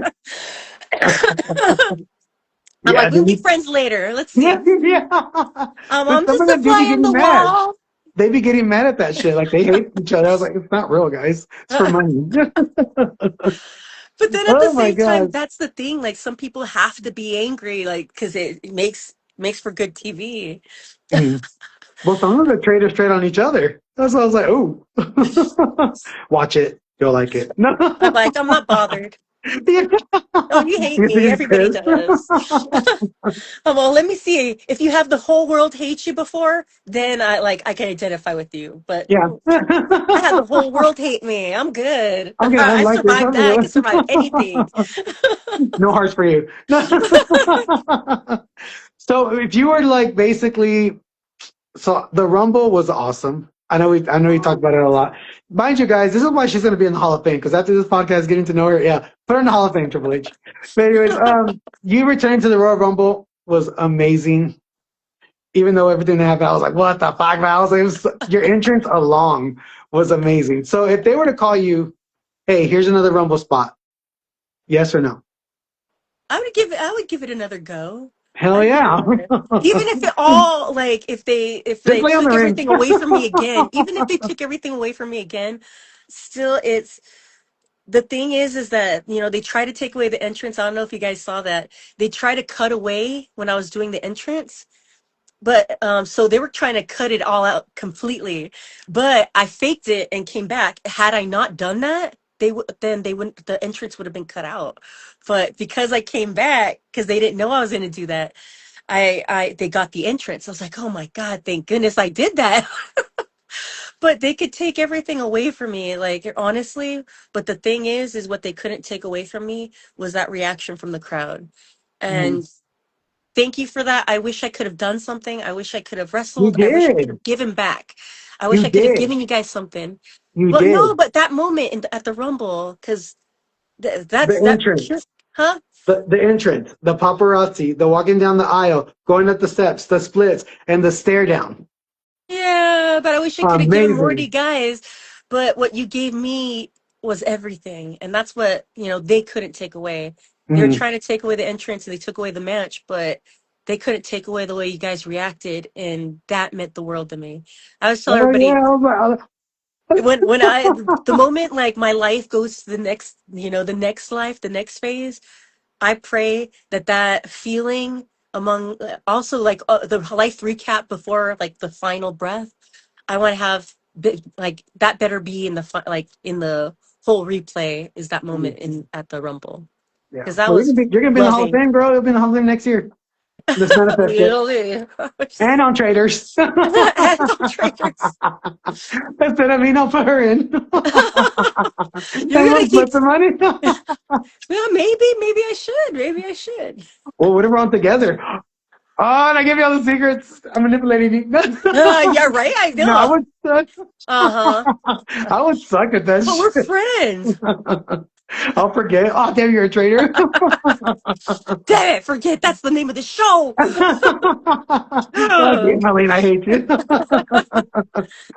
I'm Yeah, like, we'll be dude. friends later. Let's Yeah, see. yeah. But I'm some just of a them do be fly on getting the mad. wall. They be getting mad at that shit. Like they hate each other. I was like, it's not real, guys. It's for money. But then at the Oh my same time, god. that's the thing. Like some people have to be angry, like because it makes for good TV. Mhm. Well, some of the traders trade on each other. That's why I was like, ooh. Watch it. You'll like it. No. I'm like, I'm not bothered. Yeah. Oh, you hate You think me. he's Everybody pissed? does. Well, let me see. If you have the whole world hate you before, then I can identify with you. But Yeah. I had the whole world hate me. I'm good. I'm good. I I like this. survived I'm that. I can survive good. anything. No hearts for you. So if you were like basically, so the Rumble was awesome. I know we talked about it a lot. Mind you guys, this is why she's gonna be in the Hall of Fame, because after this podcast, getting to know her, yeah, put her in the Hall of Fame, Triple H. But anyways, you returning to the Royal Rumble was amazing. Even though everything that happened, I was like, what the fuck, man? I was like, your entrance along was amazing. So if they were to call you, hey, here's another Rumble spot, yes or no? I would give it another go. Hell I'd give it yeah. another. Even if it all like if Just they lay on the took ring. everything away from me again, even if they took everything away from me again, still it's the thing is that they try to take away the entrance. I don't know if you guys saw that. They try to cut away when I was doing the entrance. But so they were trying to cut it all out completely, but I faked it and came back. Had I not done that, they wouldn't the entrance would have been cut out. But because I came back, because they didn't know I was going to do that, I they got the entrance. I was like, oh my god, thank goodness I did that. But they could take everything away from me, like honestly. But the thing is what they couldn't take away from me was that reaction from the crowd, Mhm. and thank you for that. I wish I could have done something. I wish I could have You wrestled. I wish I could did. have given back. I wish You I could have did. given you guys something. You Well, no, did. but that moment at the Rumble, because The that entrance. huh? The entrance. The paparazzi. The walking down the aisle. Going up the steps. The splits. And the stare down. Yeah, but I wish I could have given more to Amazing. you guys. But what you gave me was everything, and that's what they couldn't take away. They were Mhm. trying to take away the entrance, and they took away the match, but they couldn't take away the way you guys reacted, and that meant the world to me. I was telling Oh, everybody, yeah. when I the moment like my life goes to the next the next life, the next phase, I pray that feeling among also like the life recap before like the final breath, I want to have like that better be in the like in the whole replay is that Mhm. moment in at the Rumble, Yeah. because that Well, was you're gonna be in the Hall of loving. Fame, girl. You'll be in the Hall of Fame next year. Let's manifest it. Really. And on traders. That's And on traitors. it. I mean, I'll put her in. You're And gonna we'll keep. split the money. Well, maybe I should. Maybe I should. Well, what if we're on together? Oh, and I give you all the secrets. I'm manipulating you. Yeah, right. I No, I know. would suck. Uh-huh. I would suck at that But we're shit. friends. I'll forget. Oh, damn, you're a traitor. Damn it, forget that's the name of the show. Oh, damn, Ugh. Melina, I hate you.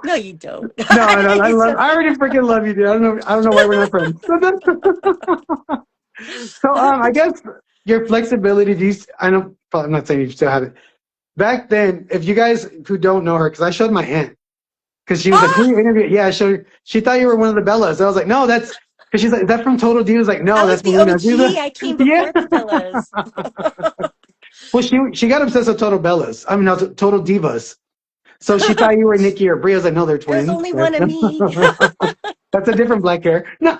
No, you don't. No, I don't. He's just- I already freaking love you, dude. I don't know why we're not friends. So, I guess your flexibility, I know, I'm not saying you still have it. Back then, if you guys who don't know her, because I showed my aunt, because she was like, who Ah, you interviewed? Yeah, I showed her. She thought you were one of the Bellas. I was like, no, because she's like, is that from Total Divas? I was like, I no, was that's the Melina. She's OG. like, I came yeah. before the Bellas. Well, she got obsessed with Total Bellas. I mean, no, Total Divas. So she thought you were Nikki or Brie. I was like, no, they're There's twins. only one of me. That's a different black hair. No.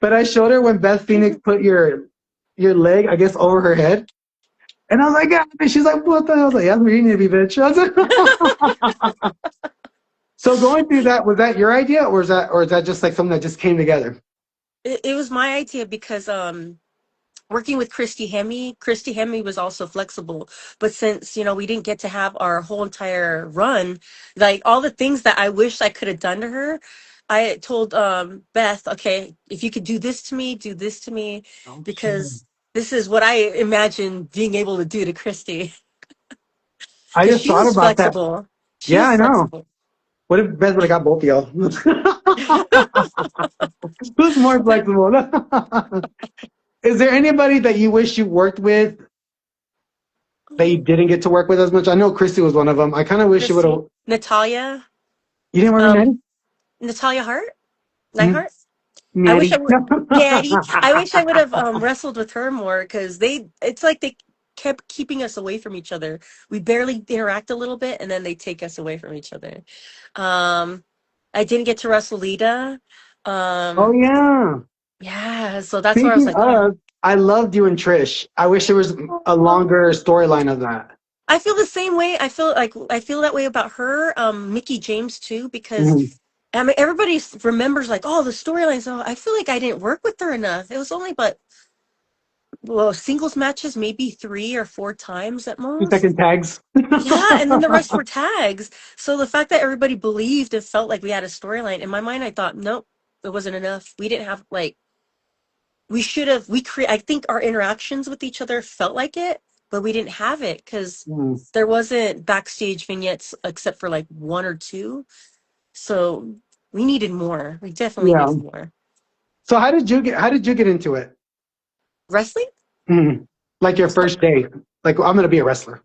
But I showed her when Beth Phoenix put your leg, I guess, over her head. And I was like, yeah. And she's like, what the hell? I was like, yeah, that's where you need to be, bitch. I was like, so going through that, was that your idea, or is that just like something that just came together? It was my idea because working with Christy Hemme was also flexible. But since, we didn't get to have our whole entire run, like all the things that I wish I could have done to her, I told Beth, okay, if you could do this to me, do this to me, Oh shit. because this is what I imagine being able to do to Christy. I Because just she thought was about that. flexible. She Yeah, was I know. flexible. What if Beth would have got both of y'all? Who's more flexible? Is there anybody that you wish you worked with that you didn't get to work with as much? I know Christy was one of them. I kind of wish you would have. Christy, Natalia, You didn't work with um, Natty? Natalia Hart, Mm, Nightheart. I wish I Natty. would, Natty. I wish I would have wrestled with her more because it's like they kept keeping us away from each other. We barely interact a little bit, and then they take us away from each other. Um, I didn't get to wrestle Lita. Oh Um, yeah. yeah, so that's where I was Speaking like, oh. of, I loved you and Trish. I wish there was a longer storyline of that. I feel the same way. I feel that way about her, Mickey James too, because Mhm. I mean everybody remembers like, oh, the storylines. Oh, I feel like I didn't work with her enough. It was only but well, singles matches, maybe 3 or 4 times at 2 second most. tags. Yeah, and then the rest were tags. So the fact that everybody believed and felt like we had a storyline, in my mind, I thought, nope, it wasn't enough. We didn't have like we should have. I think our interactions with each other felt like it, but we didn't have it because Mm, there wasn't backstage vignettes except for like one or two. So we needed more. We definitely yeah. needed more. So how did you get into it? Wrestling? Mhm. Like your first day. Like I'm gonna be a wrestler.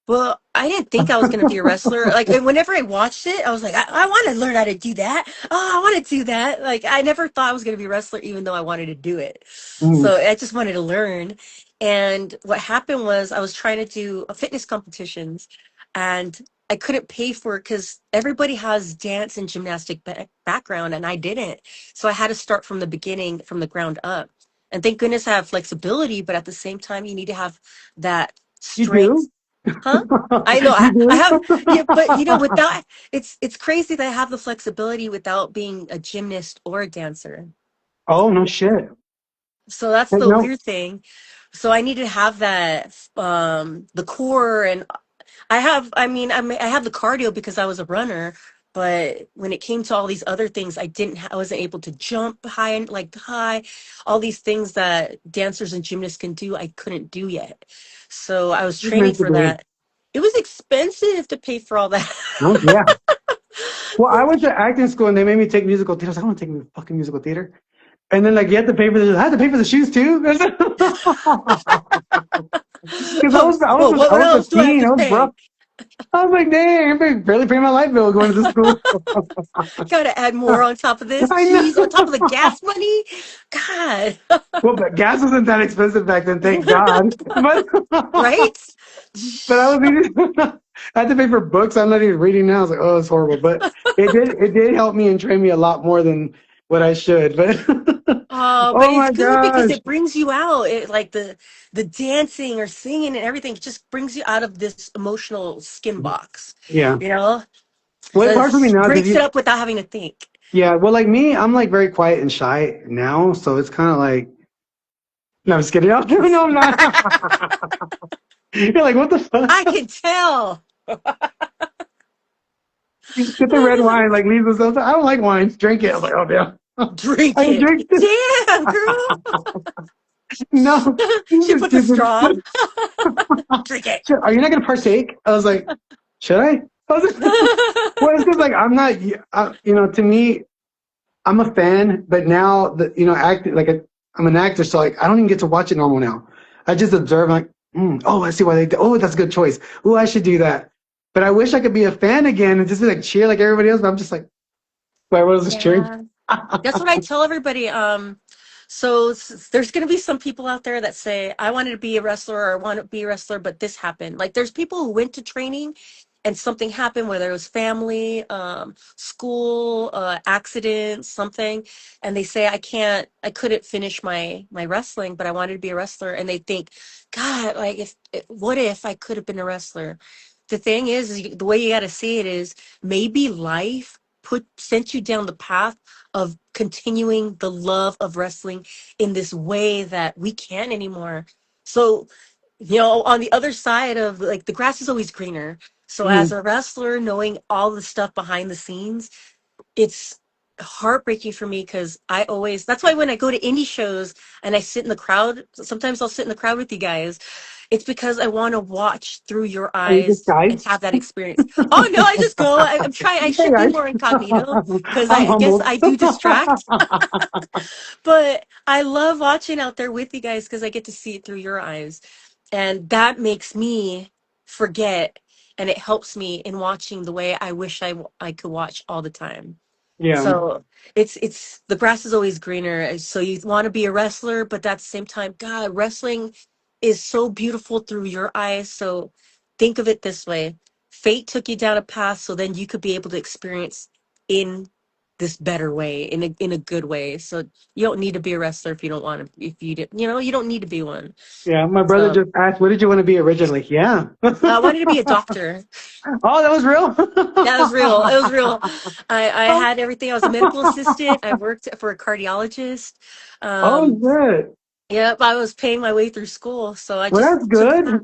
Well, I didn't think I was going to be a wrestler. Like, and whenever I watched it, I was like, I want to learn how to do that. Oh, I want to do that. Like, I never thought I was going to be a wrestler, even though I wanted to do it. Mm. So I just wanted to learn. And what happened was I was trying to do a fitness competitions and I couldn't pay for it because everybody has dance and gymnastic background and I didn't. So I had to start from the beginning, from the ground up. And thank goodness I have flexibility, but at the same time, you need to have that You do? strength. Huh? I know. You I do? have, yeah, but without it's crazy that I have the flexibility without being a gymnast or a dancer. Oh no shit. So that's Hey, the no. weird thing. So I need to have that, the core, and I have the cardio because I was a runner. But when it came to all these other things, I wasn't able to jump high and like high, all these things that dancers and gymnasts can do, I couldn't do yet. So I was It's training meant to for be. that. It was expensive to pay for all that. No, yeah. Well, I went to acting school and they made me take musical theater. I was like, I don't want to take fucking musical theater. And then like you have to pay for I had to pay for the shoes too. Because I was I Well, was I what was a else do I have teen. to I was pay? broke. I was like, dang, I'm barely paying my light bill going to this school. Gotta add more on top of this. I know. Jeez, on top of the gas money. God. Well, but gas wasn't that expensive back then, thank God. Right? But I was eating, I had to pay for books. I'm not even reading now. I was like, oh, it's horrible. But it did help me and train me a lot more than what I should. But Oh, but oh it's my good because gosh. it brings you out. It like the dancing or singing and everything just brings you out of this emotional skin box, Yeah. you know? Well, So it's it hard for me now because breaks it up without having to think. yeah, well, like me, I'm like very quiet and shy now. So it's kind of like, no, I'm just kidding. No, I'm not. You're like, what the fuck? I can tell. You get the red wine, like leave this. I don't like wine. Drink it. I was like, oh, damn. Drink I can it. drink this. Damn, girl. No, this She is put the stupid. straw. Drink it. Are you not going to partake? I was like, should I? I was like, well, it's because like I'm not, to me, I'm a fan, but now that acting like I'm an actor, so like I don't even get to watch it normal now. I just observe like, oh, I see why they. Oh, that's a good choice. Oh, I should do that. But I wish I could be a fan again and just be like cheer like everybody else. But I'm just like, why was this cheering? Yeah. That's what I tell everybody. So there's going to be some people out there that say, I wanted to be a wrestler or I want to be a wrestler, but this happened. Like there's people who went to training and something happened, whether it was family, school, accident, something. And they say, I couldn't finish my wrestling, but I wanted to be a wrestler. And they think, God, like what if I could have been a wrestler? The thing is the way you got to see it is maybe life sent you down the path of continuing the love of wrestling in this way that we can't anymore. So, on the other side of like the grass is always greener. So as Mhm. a wrestler, knowing all the stuff behind the scenes, it's heartbreaking for me because that's why when I go to indie shows and I sit in the crowd, sometimes I'll sit in the crowd with you guys. It's because I want to watch through your Are you eyes and disguised? have that experience. Oh no, I just go. I'm trying. I Hey should be guys. more incognito because I'm I guess humbled. I do distract. But I love watching out there with you guys because I get to see it through your eyes. And that makes me forget, and it helps me in watching the way I wish I could watch all the time. Yeah. So it's the grass is always greener. So you want to be a wrestler, but at the same time, God, wrestling is so beautiful through your eyes. So think of it this way. Fate took you down a path so then you could be able to experience in this better way, in a good way. So you don't need to be a wrestler if you don't want to, if you did, you don't need to be one. Yeah. My brother So just asked, what did you want to be originally? Yeah. I wanted to be a doctor. Oh, that was real? That was real. It was real. I had everything. I was a medical assistant. I worked for a cardiologist. Oh, Um, good. yep, I was paying my way through school, so I Well, just that's took a good. path.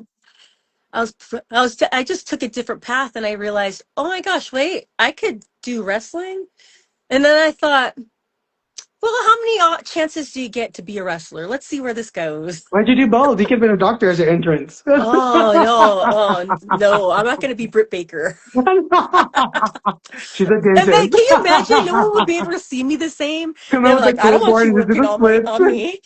I just took a different path, and I realized, oh my gosh, wait, I could do wrestling. And then I thought, well, how many chances do you get to be a wrestler? Let's see where this goes. Why'd you do both? You could have been a doctor as your entrance. Oh no, oh no, I'm not going to be Britt Baker. She's a And then, dentist. can you imagine? No one would be able to see me the same. Come They out were with the like, "I don't want clipboard you and just do working the on splits. me,"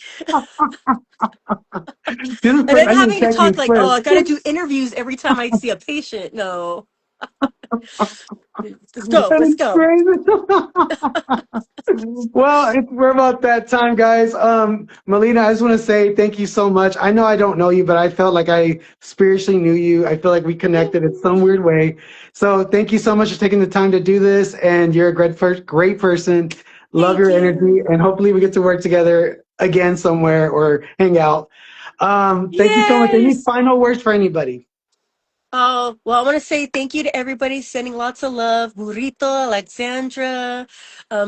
Do the and splits. then I need to having to check you talk like, "Oh, I got to splits. do interviews every time I see a patient." No, let's go, That let's is go. crazy. Well, we're about that time, guys. Melina, I just want to say thank you so much. I know I don't know you, but I felt like I spiritually knew you. I feel like we connected in some weird way. So thank you so much for taking the time to do this. And you're a great person. Love Thank your energy, you. and hopefully we get to work together again somewhere or hang out. Thank you so much. Any Yes. final words for anybody? Oh, well, I want to say thank you to everybody sending lots of love. Burrito, Alexandra,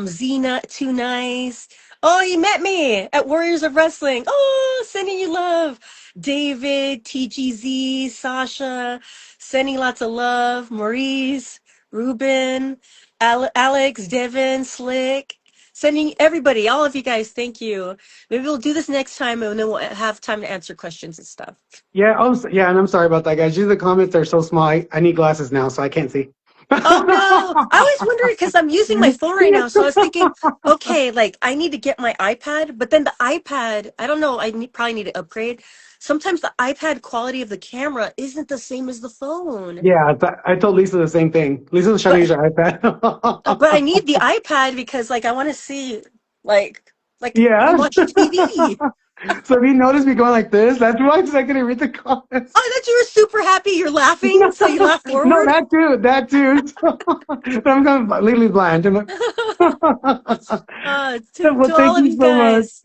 Zena, Too Nice. Oh, you met me at Warriors of Wrestling. Oh, sending you love. David, TGZ, Sasha, sending lots of love. Maurice, Ruben, Alex, Devin, Slick. Sending everybody, all of you guys, thank you. Maybe we'll do this next time and then we'll have time to answer questions and stuff. Yeah. Oh, yeah. And I'm sorry about that, guys. Usually the comments are so small. I need glasses now, so I can't see. Oh no. I was wondering because I'm using my phone right now. So I was thinking, okay, like I need to get my iPad, but then the iPad, I don't know, probably need to upgrade. Sometimes the iPad quality of the camera isn't the same as the phone. Yeah, I told Lisa the same thing. Lisa was trying to use But her but I iPad. need the iPad because like I want to see like I'm Yeah. watching TV. So if you notice me going like this, that's why I couldn't read the Oh, comments. I thought you were super happy. You're laughing, No, so you laugh no, forward. that too, that too. I'm going legally blind. To Well, thank all of you you so much. guys.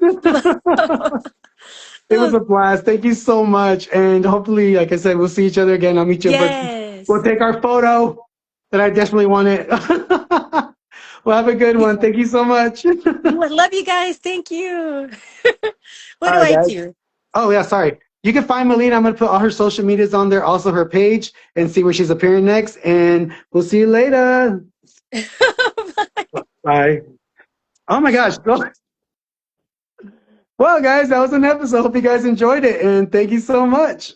It was a blast. Thank you so much. And hopefully, like I said, we'll see each other again. I'll meet you, but we'll Yes. take our photo that I definitely want it. Well, have a good one. Thank you so much. All I love you guys. Thank you. What do right, I guys. do? Oh, yeah, sorry. You can find Melina. I'm going to put all her social medias on there, also her page, and see where she's appearing next. And we'll see you later. Bye. Oh, my gosh. Well, guys, that was an episode. Hope you guys enjoyed it. And thank you so much.